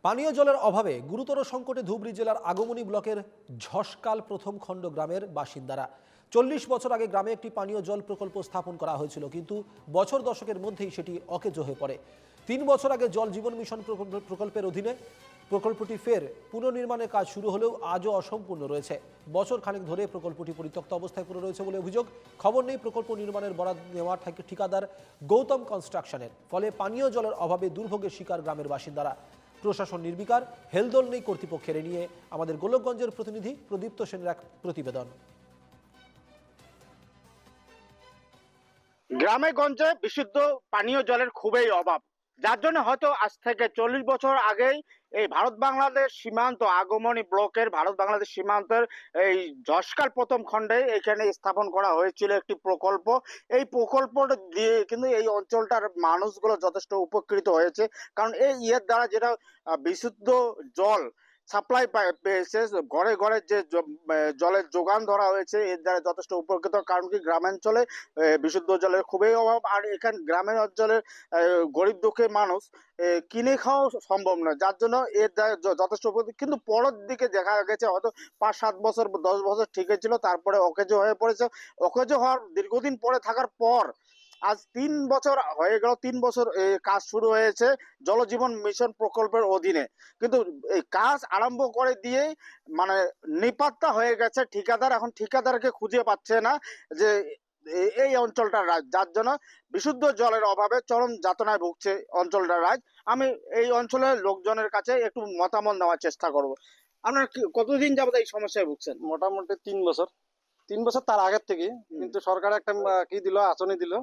পানীয় জলের অভাবে গুরুতর সংকটে ধুবড়ী জেলার আগমনী ব্লকের ঝসকাল প্রথম খণ্ড গ্রামের বাসিন্দারা। 40 বছর আগে গ্রামে একটি পানীয় জল প্রকল্প স্থাপন করা হয়েছিল, কিন্তু বছর দশকের মধ্যেই সেটি অকেজো হয়ে পড়ে। 3 বছর আগে জল জীবন মিশন প্রকল্পের অধীনে প্রকল্পটি ফের পুনর্নির্মাণের কাজ শুরু হলেও আজও অসম্পূর্ণ রয়েছে। বছর খানেক ধরে প্রকল্পটি পরিত্যক্ত অবস্থায় পড়ে রয়েছে বলে অভিযোগ। খবর নেই প্রকল্প নির্মাণের বরাদ নেওয়া ঠিকাদার গৌতম কনস্ট্রাকশনের। ফলে পানীয় জলের অভাবে দুর্ভোগের শিকার গ্রামের বাসিন্দারা। প্রশাসন নির্বিকার, হেলদোল নেই কর্তৃপক্ষের। নিয়ে আমাদের গোলকগঞ্জের প্রতিনিধি প্রদীপ্ত সেনের এক প্রতিবেদন। গ্রামে গঞ্জে বিশুদ্ধ পানীয় জলের খুবই অভাব, যার জন্য হয়তো আজ থেকে 40 বছর আগেই এই ভারত বাংলাদেশ সীমান্ত আগমনী ব্লকের ভারত বাংলাদেশ সীমান্তের এই ঝসকাল প্রথম খণ্ডে এখানে স্থাপন করা হয়েছিল একটি প্রকল্প। এই প্রকল্প দিয়ে কিন্তু এই অঞ্চলটার মানুষগুলো যথেষ্ট উপকৃত হয়েছে, কারণ এই ইয়ের দ্বারা যেটা বিশুদ্ধ জল সাপ্লাই পেয়েছে, ঘরে ঘরে যে জলের যোগান ধরা হয়েছে, এর দ্বারা যথেষ্ট উপকৃত। কারণ কি গ্রামাঞ্চলে বিশুদ্ধ জলের খুবই অভাব, আর এখানে গ্রামের অঞ্চলের গরিব দুঃখী মানুষ কিনে খাওয়া সম্ভব নয়, যার জন্য এর দ্বারা যথেষ্ট উপকৃত। কিন্তু পরের দিকে দেখা গেছে হয়তো 5-7 বছর 10 বছর ঠিক ছিল, তারপরে অকেজো হয়ে পড়েছে। অকেজো হওয়ার দীর্ঘদিন পরে থাকার পর আজ 3 বছর হয়ে গেল, 3 বছর কাজ শুরু হয়েছে জলজীবন মিশন প্রকল্পের অধীনে, কিন্তু এই কাজ আরম্ভ করে দিয়েই মানে নিপাত্তা হয়ে গেছে ঠিকাদার। এখন ঠিকাদারকে খুঁজে পাচ্ছে না যে এই অঞ্চলটার রাজ, যার জন্য বিশুদ্ধ জলের অভাবে চরম যাতনায় ভুগছে অঞ্চলটার রাজ। আমি এই অঞ্চলের লোকজনের কাছে একটু মতামত নেওয়ার চেষ্টা করব। আপনার কতদিন যাবত এই সমস্যায় ভুগছেন? মোটামুটি 3 বছর, 3 বছর তার আগের থেকে। কিন্তু সরকার একটা কি দিল, আঁচনি দিল।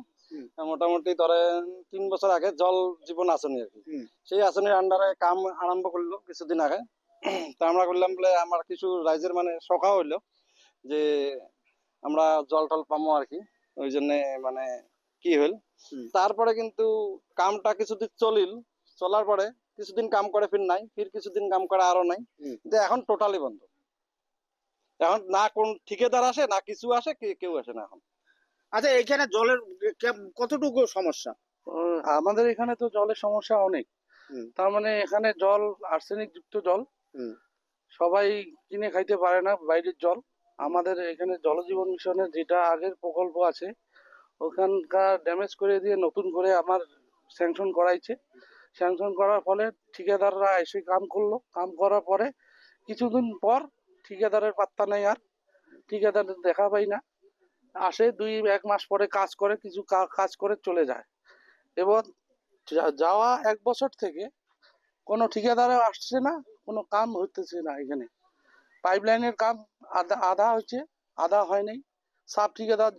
মোটামুটি ধরেন 3 বছর আগে জল জীবন আঁচনি আর কি, সেই আঁচনির আন্ডারে কাম আরম্ভ করলো কিছুদিন আগে। তা আমরা করলাম বলে আমার কিছু রাইজের মানে শখা হইলো যে আমরা জল টল পাবো আর কি। ওই জন্য মানে কি হইল, তারপরে কিন্তু কামটা কিছুদিন চলার পরে কিছুদিন কাম করে ফির নাই, ফির কিছুদিন কাম করে আরো নাই। কিন্তু এখন টোটালি বন্ধ। এখন না কোন ঠিকাদার আসে, না কিছু আসে, কেউ আসে না এখন। আচ্ছা, এখানে জলের কতটুকু সমস্যা? আমাদের এখানে তো জলের সমস্যা অনেক। তার মানে এখানে জল আর্সেনিক যুক্ত জল, সবাই কিনে খাইতে পারে না বাইরের জল। আমাদের এখানে জলজীবন মিশনের যেটা আগের প্রকল্প আছে, ওখানকার ড্যামেজ করে দিয়ে নতুন করে আমার স্যাংশন করাইছে। স্যাংশন করার ফলে ঠিকাদাররা এসে কাম করলো। কাম করার পরে কিছুদিন পর ঠিকাদারের পাত্তা নেই, আর ঠিকাদারের দেখা পাই না। আসে 2-1 মাস পরে কাজ করে, কিছু কাজ করে চলে যায়। এবং যাওয়া 1 বছর থেকে কোনো ঠিকাদারও আসছে না, কোনো কাম হইতেছে না। এখানে পাইপলাইনের কাম আধা হয়েছে, আধা হয় নাই। সাব ঠিকাদার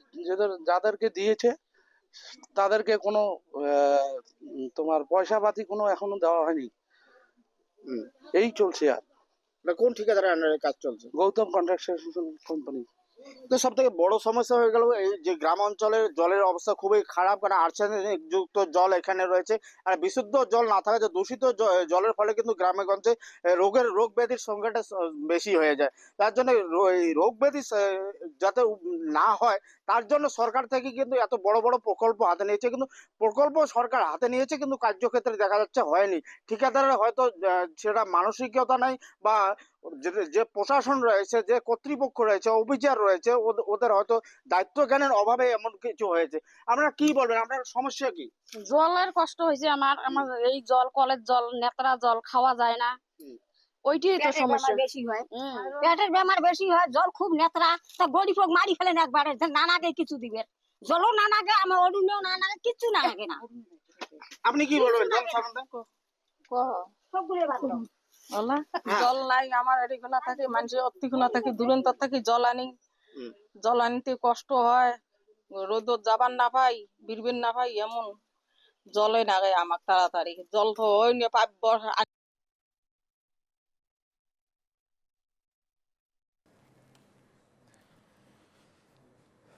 যাদেরকে দিয়েছে তাদেরকে কোনো তোমার পয়সা পাতি কোনো এখনো দেওয়া হয়নি। এই চলছে। আর কোন ঠিকাদারের আন্ডারে কাজ চলছে? Gautam contraction company. তো সব থেকে বড় সমস্যা হয়ে গেল এই যে গ্রাম অঞ্চলের জলের অবস্থা খুবই খারাপ, কারণ আর্সেনিক যুক্ত জল এখানে রয়েছে। আর বিশুদ্ধ জল না থাকা, যে দূষিত জলের ফলে কিন্তু গ্রামে গঞ্জে রোগ ব্যাধির সংখ্যাটা বেশি হয়ে যায়। তার জন্য এই রোগ ব্যাধি যাতে না হয়, তার জন্য সরকার থেকে কিন্তু এত বড় বড় প্রকল্প হাতে নিয়েছে, কিন্তু প্রকল্প সরকার হাতে নিয়েছে কিন্তু কার্যক্ষেত্রে দেখা যাচ্ছে হয়নি। ঠিকাদারের হয়তো সেটা মানসিকতা নাই, বা যে প্রশাসন রয়েছে, যে কর্তৃপক্ষ রয়েছে, অফিসার রয়েছে, ওদের হয়তো দায়িত্ব জ্ঞানের অভাবে এমন কিছু হয়েছে। আপনারা কি বলবেন, আপনার সমস্যা কি? জলের কষ্ট হয়েছে আমার এই জল, কলের জল, নেত্রা জল খাওয়া যায় না। ওইটাই তো সমস্যা বেশি হয়, পেটের বেমার বেশি হয়। জল খুব নেত্রা, তা গরিব হোক মারি ফেলেন একবারে। নানাকে কিছু দিবে, জলও না নাগে, আমার অরুণেও না নাগে, কিছু না লাগে না। আপনি কি বলবেন জল সম্বন্ধে? জল নাই আমার এদিকগুলা থাকি, মানুষের অতিগুলা থাকি, দূরান্তর থাকি জল আনি। জল আনতে কষ্ট হয়, রোদ যাবার না পাই, বিরবিন না পাই, এমন জলে নাগে আমার তাড়াতাড়ি। জল তো ওই নিয়ে পাইপ